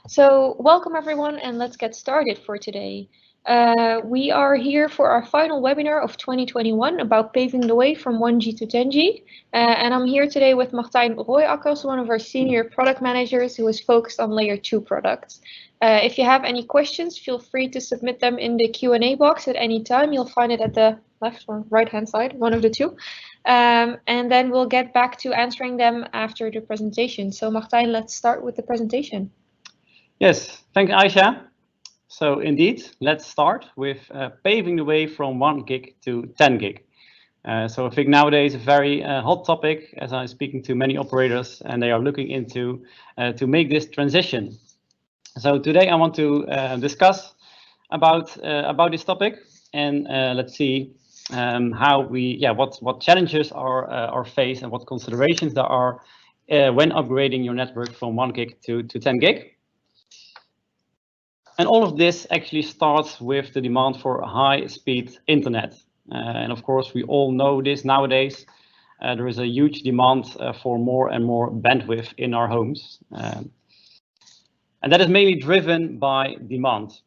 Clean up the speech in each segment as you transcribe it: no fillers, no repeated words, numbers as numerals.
So welcome everyone and let's get started for today. We are here for our final webinar of 2021 about paving the way from 1G to 10G. And I'm here today with Martijn Rooijakkers, one of our senior product managers who is focused on layer 2 products. If you have any questions, feel free to submit them in the Q&A box at any time. You'll find it at the left or right hand side, one of the two. And then we'll get back to answering them after the presentation. So Martijn, let's start with the presentation. Yes, thank you, Aisha. So indeed, let's start with paving the way from 1 gig to 10 gig. So I think nowadays a very hot topic, as I'm speaking to many operators, and they are looking into to make this transition. So today I want to discuss about this topic, and let's see how what challenges are faced and what considerations there are when upgrading your network from 1 gig to 10 gig. And all of this actually starts with the demand for high-speed internet. And of course, we all know this nowadays. There is a huge demand for more and more bandwidth in our homes. And that is mainly driven by demand.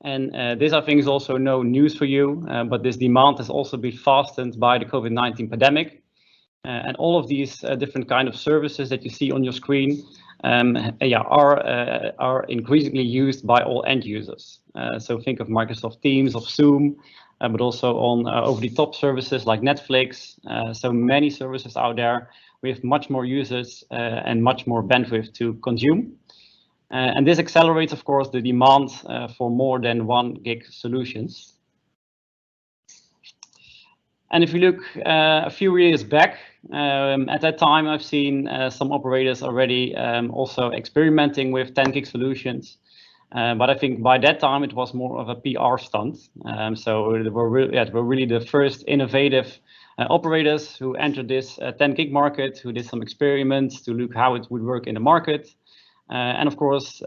And this, I think, is also no news for you, but this demand has also been fastened by the COVID-19 pandemic. And all of these different kind of services that you see on your screen are increasingly used by all end users. So think of Microsoft Teams, of Zoom, but also on over-the-top services like Netflix. So many services out there with much more users and much more bandwidth to consume. And this accelerates, of course, the demand for more than 1 gig solutions. And if you look a few years back, at that time, I've seen some operators already also experimenting with 10 gig solutions. But I think by that time, it was more of a PR stunt. So they were really the first innovative operators who entered this 10 gig market, who did some experiments to look how it would work in the market. And of course,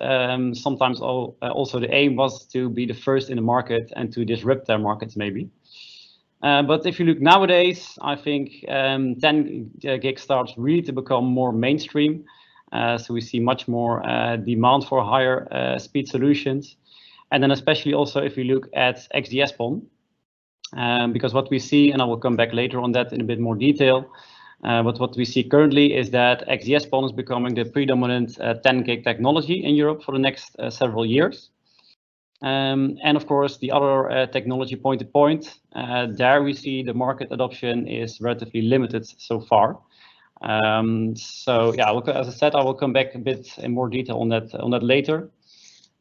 sometimes also the aim was to be the first in the market and to disrupt their markets maybe. But if you look nowadays, I think 10 gig starts really to become more mainstream. So we see much more demand for higher speed solutions. And then especially also if you look at XGS-PON, because what we see, and I will come back later on that in a bit more detail, but what we see currently is that XGS-PON is becoming the predominant 10 gig technology in Europe for the next several years. And of course, the other technology point-to-point, there we see the market adoption is relatively limited so far. So yeah, as I said, I will come back a bit in more detail on that later.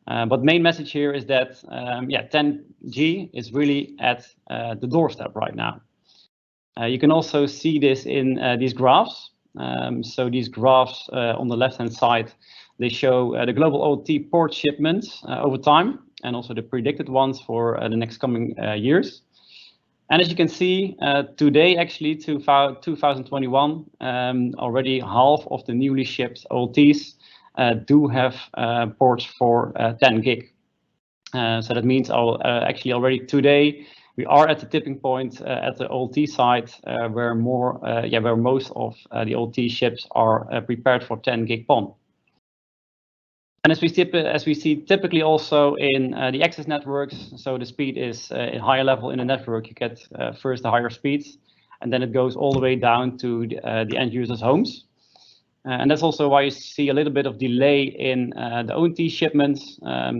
But main message here is that 10G is really at the doorstep right now. You can also see this in these graphs. So these graphs on the left-hand side, they show the global OT port shipments over time, and also the predicted ones for the next coming years. And as you can see, today, actually, 2021, already half of the newly shipped OLTs do have ports for 10 gig. So that means actually already today, we are at the tipping point at the OLT side where most of the OLT ships are prepared for 10 gig PON. And as we see typically also in the access networks, so the speed is a higher level in the network. You get first the higher speeds, and then it goes all the way down to the end users' homes. And that's also why you see a little bit of delay in the ONT shipments.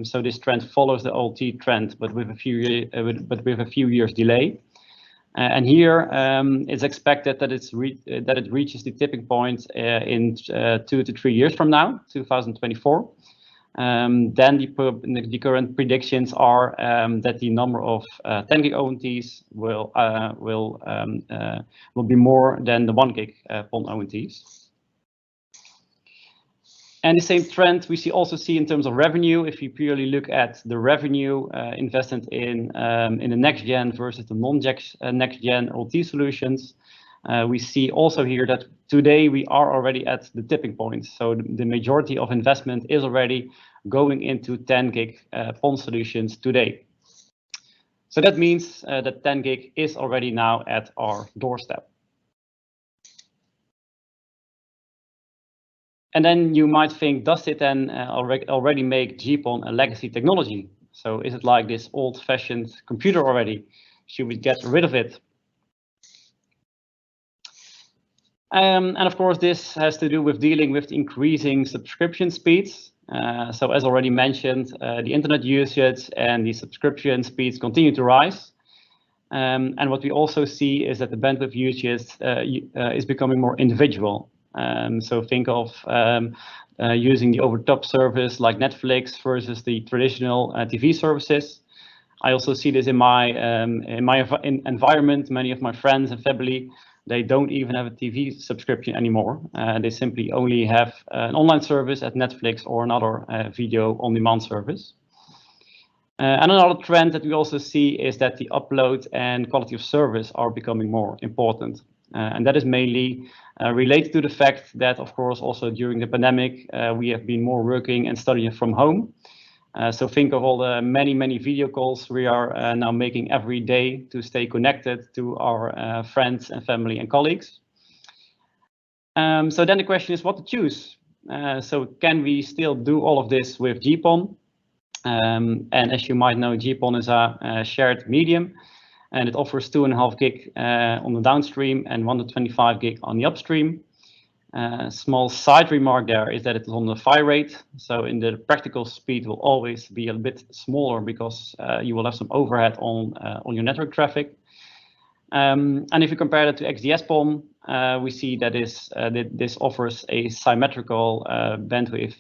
So this trend follows the OLT trend, but with a few years delay. And here it's expected that it reaches the tipping point in 2 to 3 years from now, 2024. Then the current predictions are that the number of 10 gig ONTs will be more than the 1 gig PON ONTs. And the same trend we also see in terms of revenue. If you purely look at the revenue invested in the next gen versus the non-next gen OT solutions, we see also here that today we are already at the tipping point. So the majority of investment is already going into 10 gig PON solutions today. So that means that 10 gig is already now at our doorstep. And then you might think, does it then already make GPON a legacy technology? So is it like this old-fashioned computer already? Should we get rid of it? And of course, this has to do with dealing with the increasing subscription speeds. So as already mentioned, the internet usage and the subscription speeds continue to rise. And what we also see is that the bandwidth usage is becoming more individual. So think of using the over-the-top service like Netflix versus the traditional TV services. I also see this in my environment. Many of my friends and family, they don't even have a TV subscription anymore. They simply only have an online service at Netflix or another video on-demand service. And another trend that we also see is that the upload and quality of service are becoming more important. And that is mainly related to the fact that, of course, also during the pandemic, we have been more working and studying from home. So think of all the many video calls we are now making every day to stay connected to our friends and family and colleagues. So then the question is what to choose. So can we still do all of this with GPON? And as you might know, GPON is a shared medium, and it offers 2.5 gig on the downstream and 125 gig on the upstream. Small side remark there is that it is on the PHY rate, so in the practical speed will always be a bit smaller because you will have some overhead on your network traffic. And if you compare that to XGS-PON, we see that this offers a symmetrical bandwidth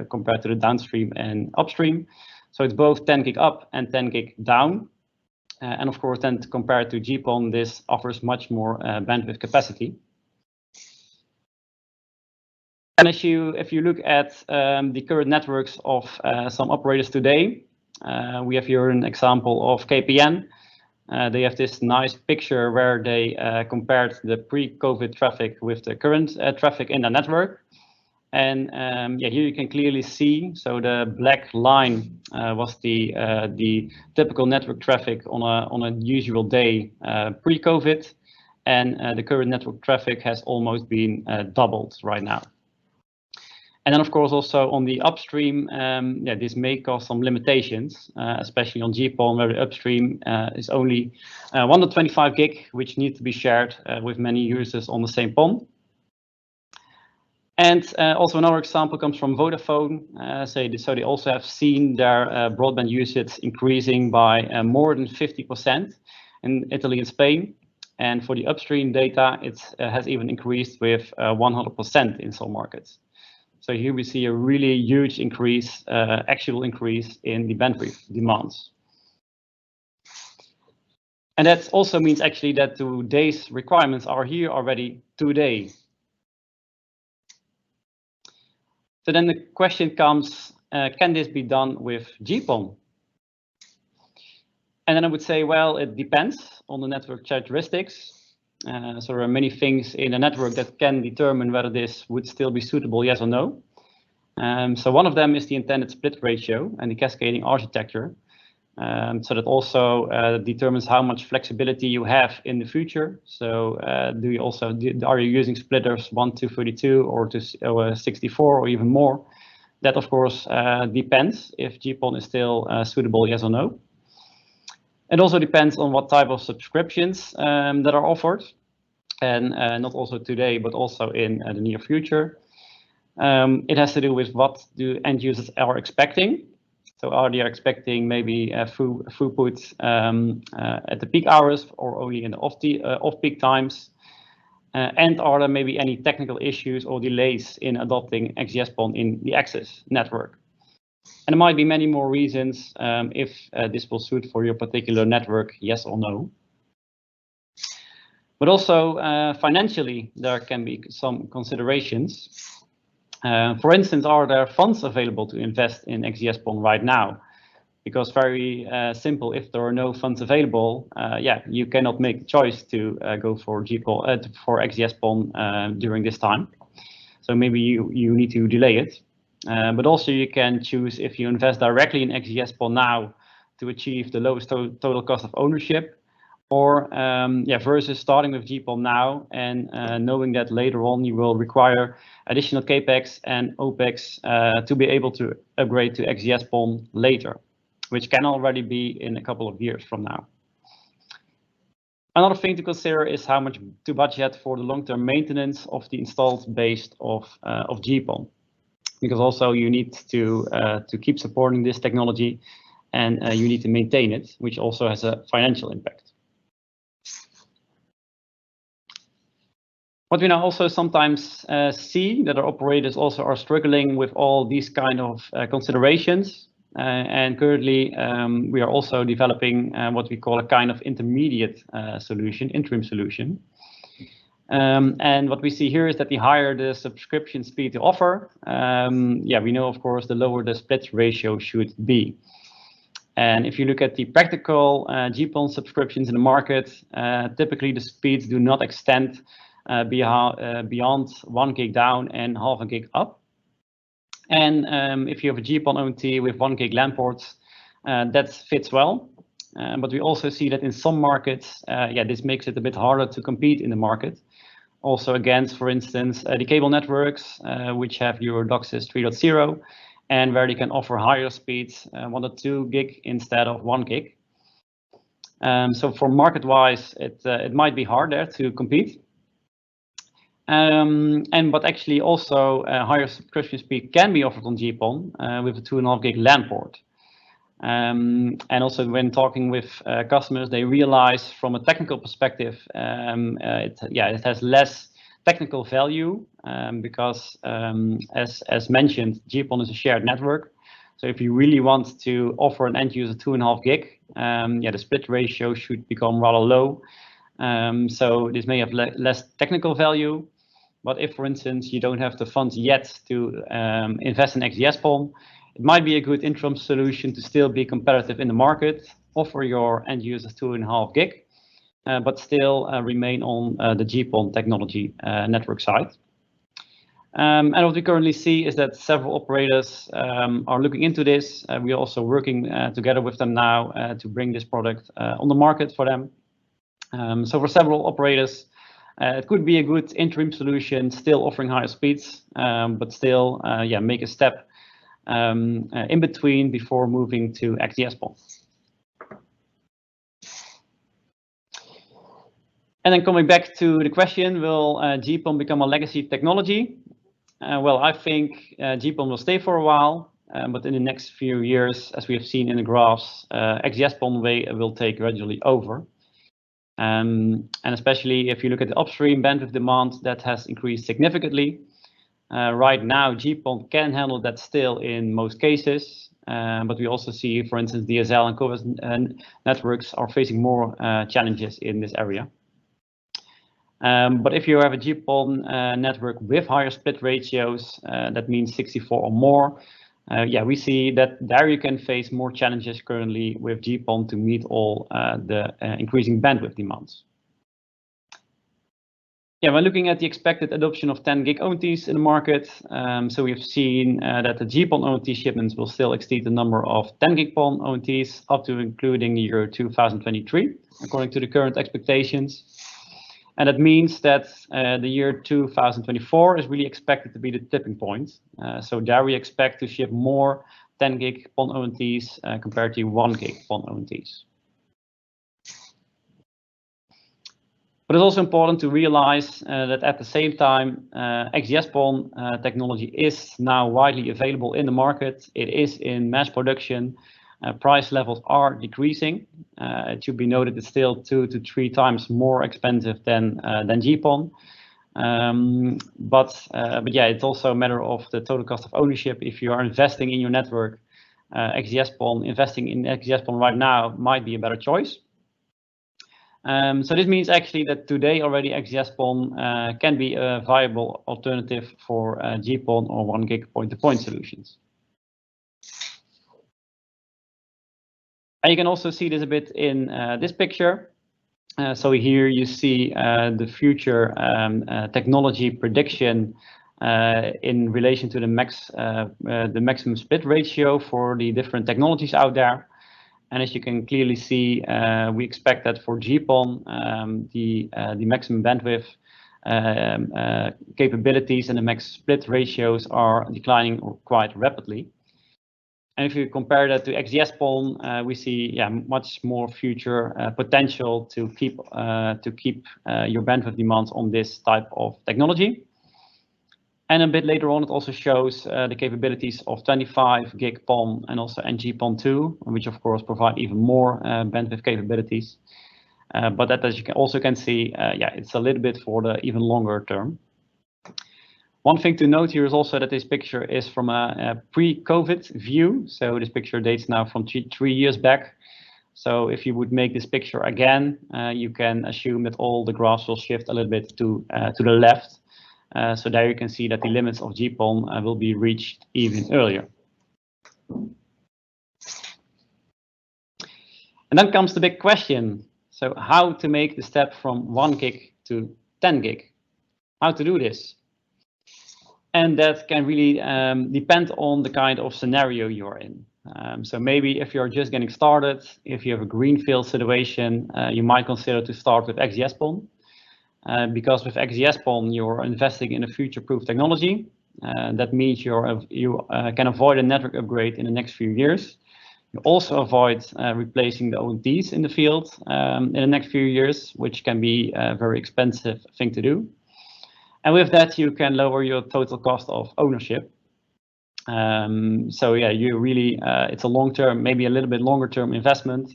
compared to the downstream and upstream. So it's both 10 gig up and 10 gig down. And of course, then compared to GPON, this offers much more bandwidth capacity. And if you look at the current networks of some operators today, we have here an example of KPN. They have this nice picture where they compared the pre-COVID traffic with the current traffic in the network. And yeah, here you can clearly see, so the black line was the typical network traffic on a usual day pre-COVID, and the current network traffic has almost been doubled right now. And then, of course, also on the upstream, yeah, this may cause some limitations, especially on GPON, where the upstream is only 125 gig, which needs to be shared with many users on the same PON. And also another example comes from Vodafone. So they also have seen their broadband usage increasing by more than 50% in Italy and Spain. And for the upstream data, it has even increased with 100% in some markets. So here we see a really huge increase, actual increase in the bandwidth demands. And that also means actually that today's requirements are here already today. So then the question comes, can this be done with GPON? And then I would say, well, it depends on the network characteristics. So there are many things in a network that can determine whether this would still be suitable, yes or no. So one of them is the intended split ratio and the cascading architecture. So that also determines how much flexibility you have in the future. So are you using splitters 1 to 32 or to 64 or even more? That of course depends if GPON is still suitable, yes or no. It also depends on what type of subscriptions that are offered, and not also today, but also in the near future. It has to do with what do end users are expecting. So are they expecting maybe throughput at the peak hours or only in the off-peak times? And are there maybe any technical issues or delays in adopting XGS-PON in the access network? And there might be many more reasons if this will suit for your particular network, yes or no. But also financially, there can be some considerations. For instance, are there funds available to invest in XGS-PON right now? Because very simple, if there are no funds available, yeah, you cannot make the choice to go for GPON for XGS-PON during this time. So maybe you need to delay it. But also you can choose if you invest directly in XGS-PON now to achieve the lowest total cost of ownership, or versus starting with GPON now and knowing that later on you will require additional capex and opex to be able to upgrade to XGS-PON later, which can already be in a couple of years from now. Another thing to consider is how much to budget for the long-term maintenance of the installed base of GPON, because also you need to keep supporting this technology, and you need to maintain it, which also has a financial impact. What we now also sometimes see that our operators also are struggling with all these kind of considerations. And currently we are also developing what we call a kind of intermediate solution, interim solution. And what we see here is that the higher the subscription speed to offer, we know, of course, the lower the split ratio should be. And if you look at the practical GPON subscriptions in the market, typically the speeds do not extend beyond 1 gig down and half a gig up. And if you have a GPON ONT with 1 gig LAN ports, that fits well. But we also see that in some markets, this makes it a bit harder to compete in the market. Also against, for instance, the cable networks, which have your DOCSIS 3.0, and where they can offer higher speeds, 1 or 2 gig instead of 1 gig. So for market-wise, it might be harder to compete. But actually also higher subscription speed can be offered on GPON with a 2.5 gig LAN port. And also when talking with customers, they realize from a technical perspective, it has less technical value because as mentioned, GPON is a shared network. So if you really want to offer an end user 2.5 gig, the split ratio should become rather low. So this may have less technical value. But if, for instance, you don't have the funds yet to invest in XGS-PON, it might be a good interim solution to still be competitive in the market, offer your end users 2.5 gig, but still remain on the GPON technology network side. And what we currently see is that several operators are looking into this. We are also working together with them now to bring this product on the market for them. So for several operators, it could be a good interim solution, still offering higher speeds, but still make a step in between before moving to XGS-PON. And then coming back to the question, will GPON become a legacy technology? Well, I think GPON will stay for a while, but in the next few years, as we have seen in the graphs, XGS-PON will take gradually over. And especially if you look at the upstream bandwidth demand, that has increased significantly. Right now, GPON can handle that still in most cases, but we also see, for instance, DSL and coax networks are facing more challenges in this area. But if you have a GPON network with higher split ratios, that means 64 or more, we see that there you can face more challenges currently with GPON to meet all the increasing bandwidth demands. When looking at the expected adoption of 10 gig ONTs in the market, so we've seen that the GPON ONT shipments will still exceed the number of 10 gig PON ONTs up to including the year 2023, according to the current expectations. And that means that the year 2024 is really expected to be the tipping point. So there we expect to ship more 10 gig PON ONTs compared to 1 gig PON ONTs. But it's also important to realize that at the same time, XGS-PON technology is now widely available in the market. It is in mass production. Price levels are decreasing. It should be noted it's still 2 to 3 times more expensive than GPON. But it's also a matter of the total cost of ownership. If you are investing in your network, XGS-PON, investing in XGS-PON right now might be a better choice. So this means actually that today already XGS-PON can be a viable alternative for GPON or 1 gig point-to-point solutions. And you can also see this a bit in this picture. So here you see the future technology prediction in relation to the maximum split ratio for the different technologies out there. And as you can clearly see, we expect that for GPON, the maximum bandwidth capabilities and the max split ratios are declining quite rapidly. And if you compare that to XGS-PON, we see much more future potential to keep your bandwidth demands on this type of technology. And a bit later on, it also shows the capabilities of 25 gig PON and also NG-PON2, which of course provide even more bandwidth capabilities. But that, as you can see, it's a little bit for the even longer term. One thing to note here is also that this picture is from a pre-COVID view. So this picture dates now from 3 years back. So if you would make this picture again, you can assume that all the graphs will shift a little bit to the left. So there you can see that the limits of GPON will be reached even earlier. And then comes the big question. So how to make the step from 1 gig to 10 gig? How to do this? And that can really depend on the kind of scenario you're in. So maybe if you're just getting started, if you have a greenfield situation, you might consider to start with XGS-PON. Because with XGS-PON, you're investing in a future-proof technology. That means you can avoid a network upgrade in the next few years. You also avoid replacing the ONTs in the field in the next few years, which can be a very expensive thing to do. And with that, you can lower your total cost of ownership. So yeah, you really, it's a long-term, maybe a little bit longer-term investment,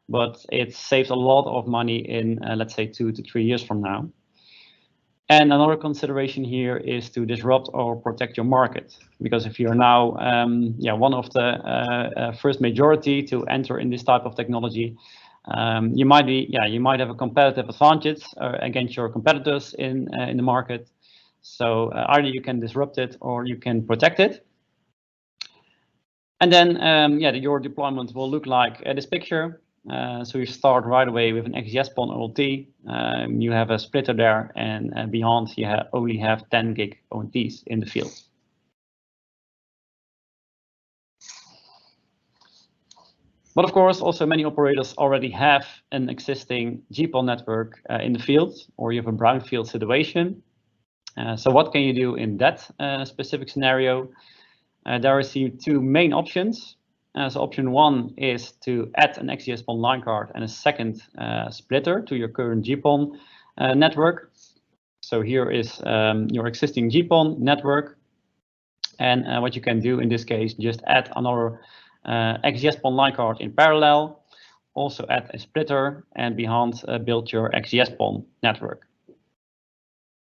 but it saves a lot of money in, let's say, 2 to 3 years from now. And another consideration here is to disrupt or protect your market, because if you're now, one of the first majority to enter in this type of technology, you might have a competitive advantage against your competitors in the market. So either you can disrupt it or you can protect it. And then, your deployment will look like this picture. So you start right away with an XGS-PON OLT. You have a splitter there, and beyond you only have 10 gig ONTs in the field. But of course, also many operators already have an existing GPON network in the field, or you have a brownfield situation. So what can you do in that specific scenario? There are 2 main options. So option 1 is to add an XGS-PON line card and a second splitter to your current GPON network. So here is your existing GPON network. And what you can do in this case, just add another XGS-PON line card in parallel, also add a splitter, and behind build your XGS-PON network.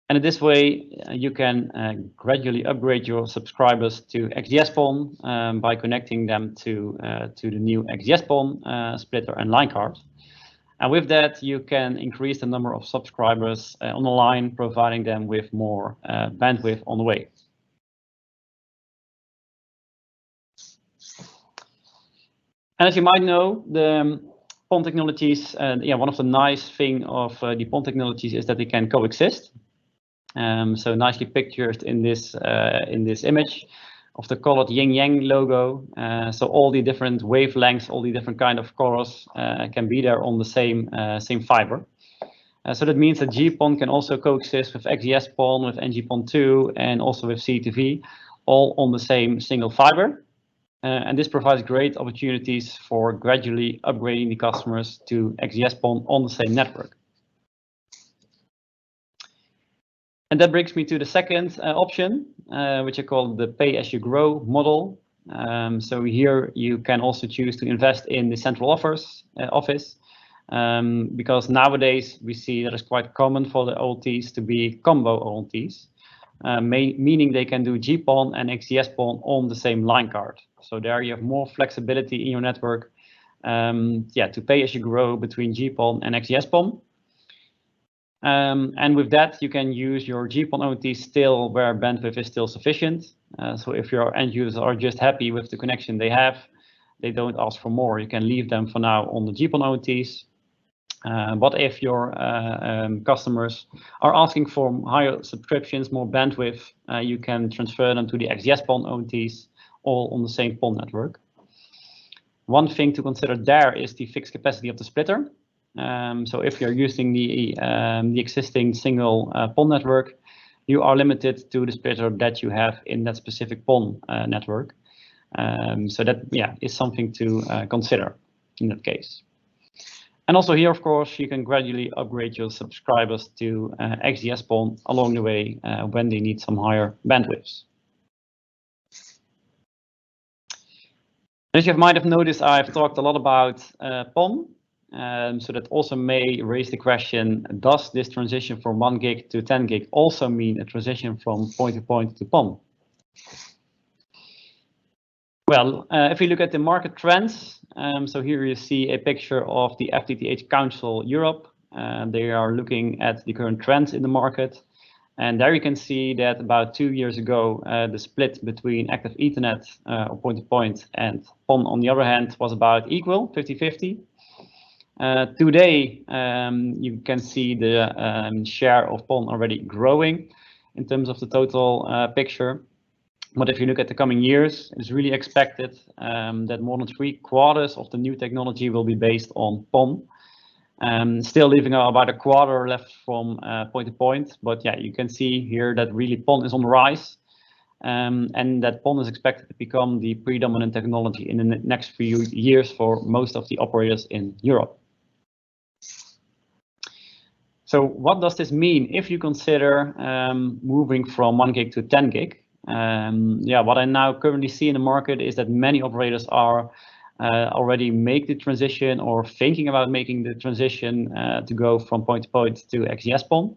And in this way, you can gradually upgrade your subscribers to XGS-PON by connecting them to the new XGS-PON splitter and line card. And with that, you can increase the number of subscribers on the line, providing them with more bandwidth on the way. And as you might know, the PON technologies, one of the nice things of the PON technologies is that they can coexist. So nicely pictured in this image of the colored yin yang logo. So all the different wavelengths, all the different kind of colors can be there on the same fiber. So that means that GPON can also coexist with XGS-PON, with NG-PON2, and also with C2V, all on the same single fiber. And this provides great opportunities for gradually upgrading the customers to XGS-PON on the same network. And that brings me to the second option, which I call the pay-as-you-grow model. So here you can also choose to invest in the central office, because nowadays we see that it's quite common for the OLTs to be combo OLTs, meaning they can do GPON and XGS-PON on the same line card. So there you have more flexibility in your network, to pay as you grow between GPON and XGS-PON. And with that, you can use your GPON ONT still where bandwidth is still sufficient. So if your end users are just happy with the connection they have, they don't ask for more. You can leave them for now on the GPON ONTs. But if your customers are asking for higher subscriptions, more bandwidth, you can transfer them to the XGS-PON ONTs, all on the same PON network. One thing to consider there is the fixed capacity of the splitter. So if you're using the existing single PON network, you are limited to the splitter that you have in that specific PON network. So that is something to consider in that case. And also here, of course, you can gradually upgrade your subscribers to XGS-PON along the way when they need some higher bandwidths. As you might have noticed, I've talked a lot about PON. So that also may raise the question, does this transition from 1 gig to 10 gig also mean a transition from point-to-point to PON? Well, if you look at the market trends, so here you see a picture of the FTTH Council Europe. They are looking at the current trends in the market. And there you can see that about 2 years ago, the split between active Ethernet or point-to-point and PON on the other hand was about equal, 50-50. Today, you can see the share of PON already growing in terms of the total picture. But if you look at the coming years, it's really expected that more than 3/4 of the new technology will be based on PON. Still leaving about a quarter left from point-to-point. But yeah, you can see here that really PON is on the rise. And that PON is expected to become the predominant technology in the next few years for most of the operators in Europe. So what does this mean if you consider moving from 1 gig to 10 gig? What I now currently see in the market is that many operators are already make the transition or thinking about making the transition to go from point-to-point to XGS-PON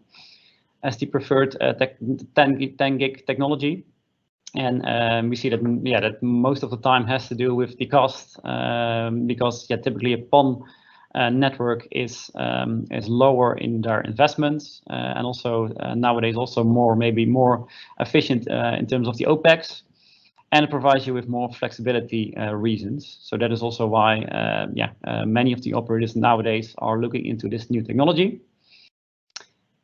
as the preferred 10 gig technology. And we see that that most of the time has to do with the cost because typically a PON network is lower in their investments and also nowadays also maybe more efficient in terms of the OPEX, and it provides you with more flexibility reasons. So that is also why many of the operators nowadays are looking into this new technology.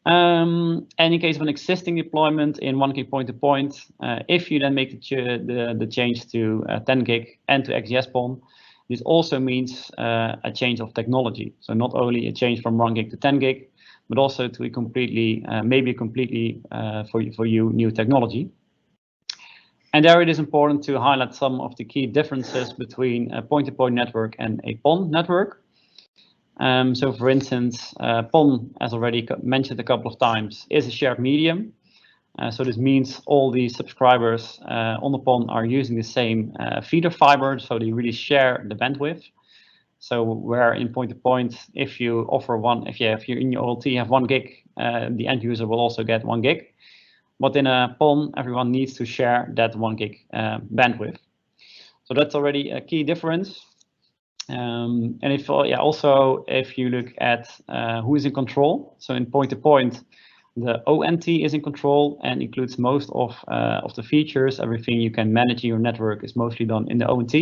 And in case of an existing deployment in 1 gig point-to-point, if you then make the change to 10 gig and to XGS-PON, this also means a change of technology. So not only a change from 1 gig to 10 gig, but also to a completely, maybe completely for you new technology. And there it is important to highlight some of the key differences between a point-to-point network and a PON network. So for instance, PON, as already mentioned a couple of times, is a shared medium. So this means all the subscribers on the PON are using the same feeder fiber, so they really share the bandwidth. So where in point-to-point, if you offer if you in your OLT have 1 gig, the end user will also get 1 gig. But in a PON, everyone needs to share that 1 gig bandwidth. So that's already a key difference. And also if you look at who is in control, so in point-to-point, the ONT is in control and includes most of the features. Everything you can manage in your network is mostly done in the ONT.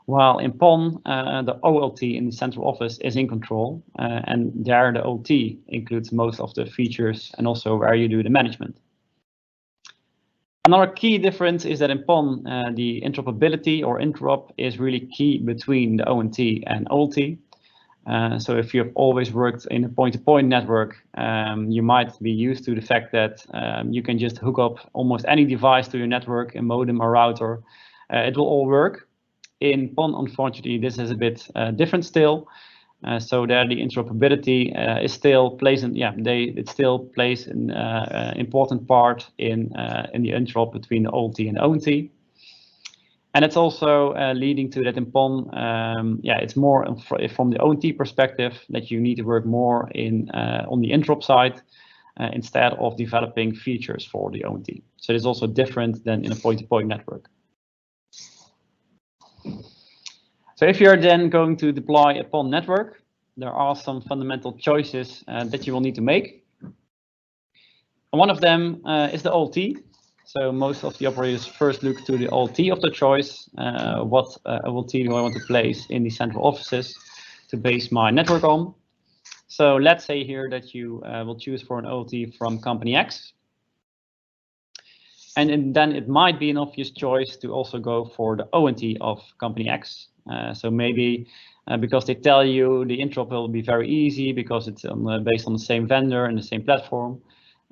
While in PON, the OLT in the central office is in control, and there the OT includes most of the features and also where you do the management. Another key difference is that in PON, the interoperability or interop is really key between the ONT and OLT. So if you have always worked in a point-to-point network, you might be used to the fact that you can just hook up almost any device to your network, a modem or router. It will all work. In PON, unfortunately, this is a bit different still. So there the interoperability is still plays it still plays an important part in the interop between the OLT and the ONT. And it's also leading to that in PON, it's more from the ONT perspective that you need to work more on the interop side instead of developing features for the ONT. So it's also different than in a point-to-point network. So if you're then going to deploy a PON network, there are some fundamental choices that you will need to make. And one of them is the OLT. So most of the operators first look to the OLT of the choice. What OLT do I want to place in the central offices to base my network on? So let's say here that you will choose for an OLT from company X. And then it might be an obvious choice to also go for the ONT of company X. So maybe because they tell you the interop will be very easy because it's based on the same vendor and the same platform.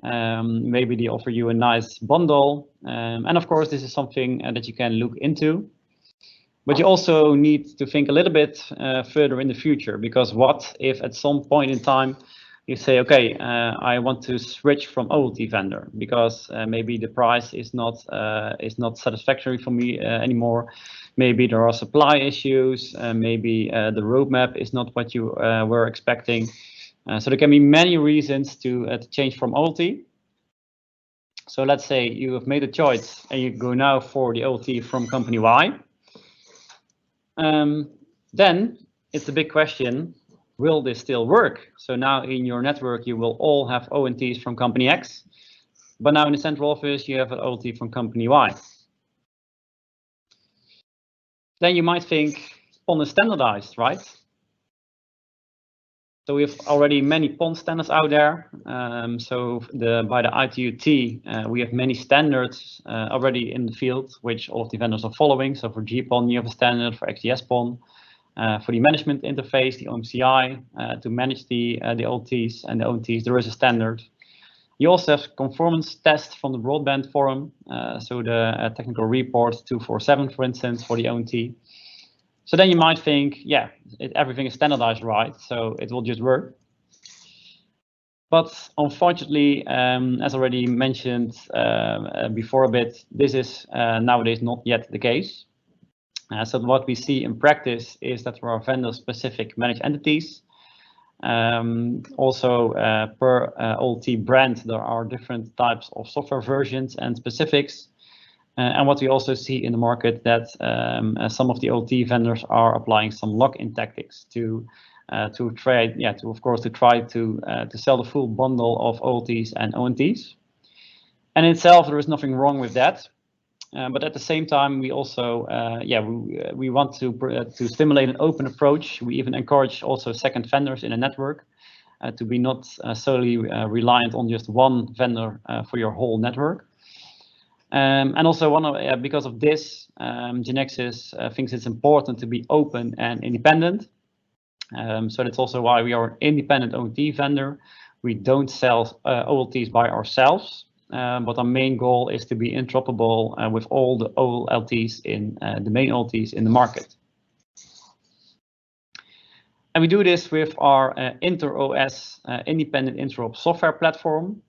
Maybe they offer you a nice bundle. And of course, this is something that you can look into. But you also need to think a little bit further in the future, because what if at some point in time you say, okay, I want to switch from OLT vendor because maybe the price is not satisfactory for me anymore. Maybe there are supply issues. Maybe the roadmap is not what you were expecting. So there can be many reasons to change from OLT. So let's say you have made a choice and you go now for the OLT from company Y. Then it's a big question, will this still work? So now in your network, you will all have ONTs from company X, but now in the central office, you have an OLT from company Y. Then you might think PON is standardized, right? So we have already many PON standards out there. So by the ITU-T, we have many standards already in the field, which all of the vendors are following. So for GPON, you have a standard. For XGS-PON, for the management interface, the OMCI, to manage the OLTs and the ONTs, there is a standard. You also have conformance tests from the broadband forum. So the technical report 247, for instance, for the ONT. So then you might think, yeah, everything is standardized, right? So it will just work. But unfortunately, as already mentioned before a bit, this is nowadays not yet the case. So what we see in practice is that there are vendor-specific managed entities. Also, per OLT brand, there are different types of software versions and specifics. And what we also see in the market that some of the OLT vendors are applying some lock-in tactics to try to sell the full bundle of OLTs and ONTs. And in itself, there is nothing wrong with that. But at the same time, we also we want to stimulate an open approach. We even encourage also second vendors in a network to be not solely reliant on just one vendor for your whole network. And also because of this, Genexus thinks it's important to be open and independent. So that's also why we are an independent OLT vendor. We don't sell OLTs by ourselves, but our main goal is to be interoperable with all the OLTs in the main OLTs in the market. And we do this with our InterOS independent interop software platform.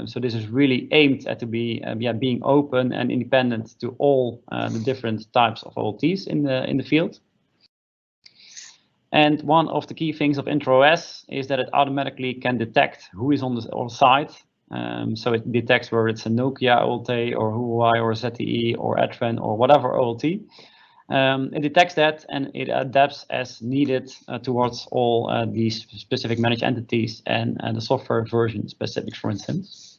So this is really aimed at being open and independent to all the different types of OLTs in the field. And one of the key things of InterOS is that it automatically can detect who is on the site. So it detects whether it's a Nokia OLT or Huawei or ZTE or Adtran or whatever OLT. It detects that and it adapts as needed towards all these specific managed entities and the software version specifics, for instance.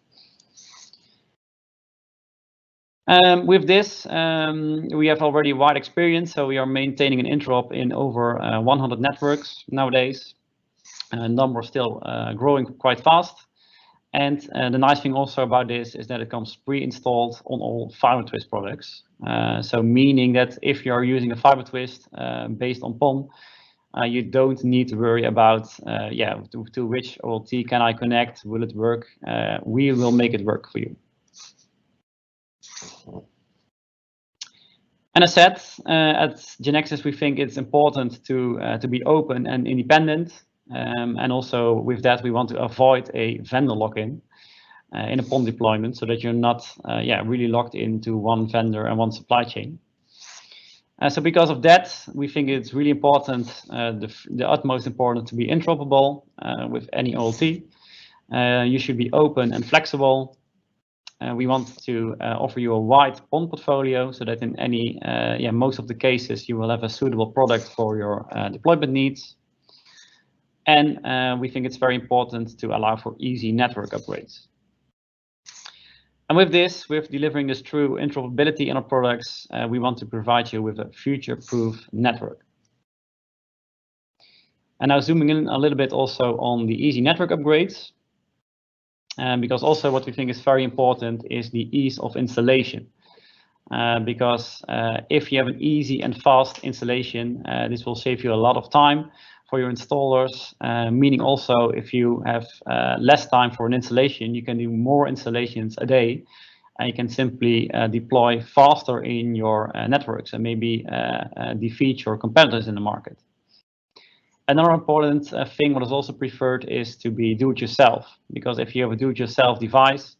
With this, we have already wide experience, so we are maintaining an interop in over 100 networks nowadays. Number still growing quite fast. And the nice thing also about this is that it comes pre-installed on all FiberTwist products. So meaning that if you are using a FiberTwist based on PON, you don't need to worry about, to which OLT can I connect? Will it work? We will make it work for you. And as said, at Genexus, we think it's important to be open and independent. And also with that, we want to avoid a vendor lock-in in a PON deployment so that you're not really locked into one vendor and one supply chain. So because of that, we think it's really important, the utmost important to be interoperable with any OLT. You should be open and flexible. We want to offer you a wide PON portfolio so that in any, most of the cases, you will have a suitable product for your deployment needs. And we think it's very important to allow for easy network upgrades. And with this, with delivering this true interoperability in our products, we want to provide you with a future-proof network. And now zooming in a little bit also on the easy network upgrades. because also what we think is very important is the ease of installation. Because if you have an easy and fast installation, this will save you a lot of time for your installers, meaning also if you have less time for an installation, you can do more installations a day, and you can simply deploy faster in your networks and maybe defeat your competitors in the market. Another important thing what is also preferred is to be do-it-yourself, because if you have a do-it-yourself device,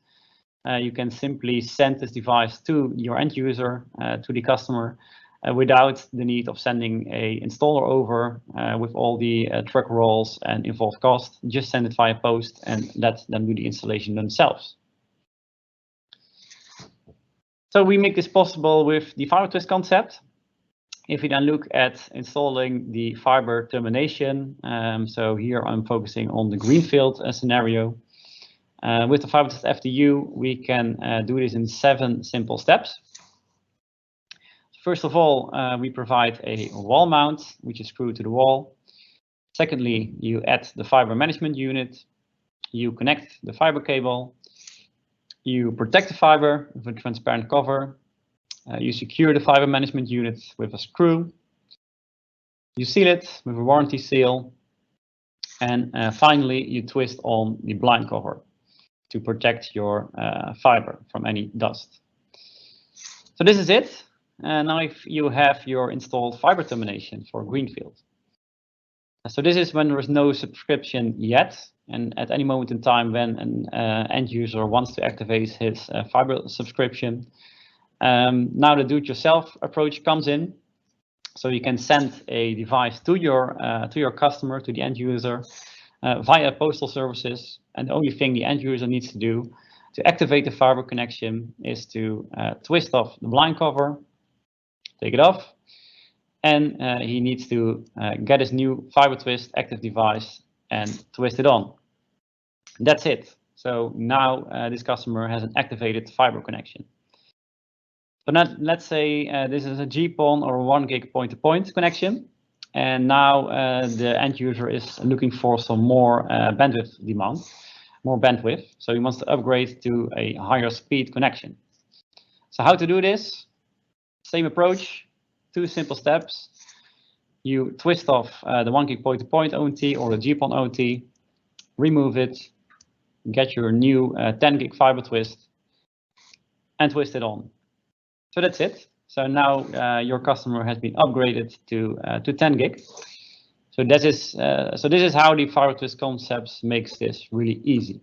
you can simply send this device to your end user, to the customer, without the need of sending a installer over with all the truck rolls and involved cost. Just send it via post and let them do the installation themselves. So we make this possible with the FiberTwist concept. If you then look at installing the fiber termination, so here I'm focusing on the greenfield scenario. With the FiberTwist FTU, we can do this in 7 simple steps. First of all, we provide a wall mount, which is screwed to the wall. Secondly, you add the fiber management unit. You connect the fiber cable. You protect the fiber with a transparent cover. You secure the fiber management unit with a screw. You seal it with a warranty seal. And finally, you twist on the blind cover to protect your fiber from any dust. So this is it. Now if you have your installed fiber termination for greenfield. So this is when there is no subscription yet, and at any moment in time when an end user wants to activate his fiber subscription. Now the do-it-yourself approach comes in. So you can send a device to your customer, to the end user, via postal services, and the only thing the end user needs to do to activate the fiber connection is to twist off the blind cover, take it off, and he needs to get his new FiberTwist active device and twist it on. That's it. So now this customer has an activated fiber connection. So now let's say this is a GPON or 1 gig point-to-point connection. And now the end user is looking for some more bandwidth demand, more bandwidth. So he wants to upgrade to a higher speed connection. So how to do this? Same approach, 2 simple steps. You twist off the 1 gig point-to-point ONT or the GPON ONT, remove it, get your new 10 gig FiberTwist, and twist it on. So that's it. So now your customer has been upgraded to 10 gig. So this is how the FiberTwist concepts makes this really easy.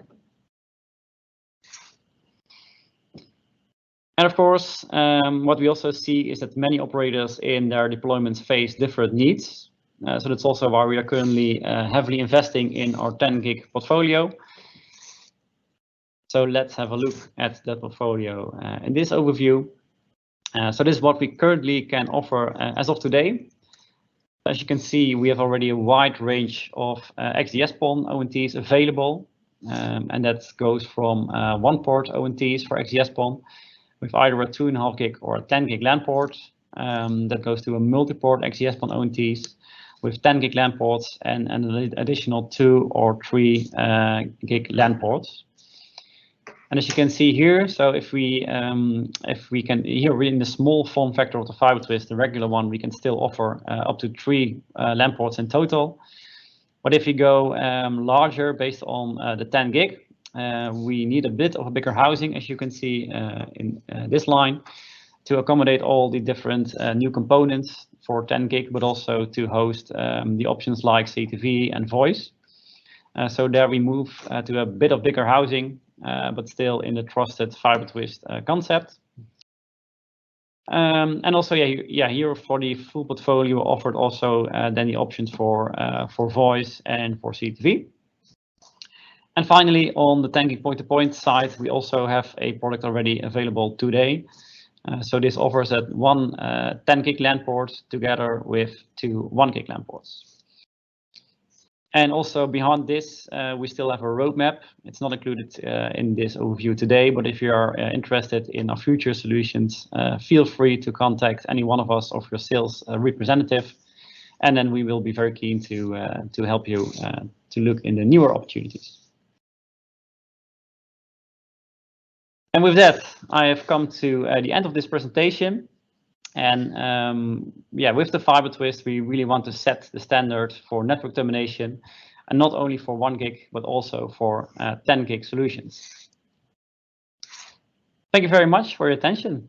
And of course, what we also see is that many operators in their deployments face different needs. So that's also why we are currently heavily investing in our 10 gig portfolio. So let's have a look at that portfolio in this overview. So this is what we currently can offer as of today. As you can see, we have already a wide range of XGS-PON ONTs available, and that goes from 1-port ONTs for XGS-PON with either a 2.5 gig or a 10 gig LAN port. That goes to a multi-port XGS-PON ONTs with 10 gig LAN ports and an additional 2 or 3 gig LAN ports. And as you can see here, so if we can, here in the small form factor of the FiberTwist, the regular one, we can still offer up to 3 LAN ports in total. But if you go larger based on the 10 gig, we need a bit of a bigger housing, as you can see in this line, to accommodate all the different new components for 10 gig, but also to host the options like CTV and voice. So there we move to a bit of bigger housing, but still in the trusted FiberTwist concept. And also, here for the full portfolio offered also then the options for voice and for CTV. And finally, on the 10 gig point-to-point side, we also have a product already available today. So this offers that 1 10 gig LAN port together with 2 1 gig LAN ports. And also behind this, we still have a roadmap. It's not included in this overview today, but if you are interested in our future solutions, feel free to contact any one of us or your sales representative, and then we will be very keen to help you to look in the newer opportunities. And with that, I have come to the end of this presentation. And yeah, with the FiberTwist, we really want to set the standard for network termination, and not only for 1 gig, but also for 10 gig solutions. Thank you very much for your attention.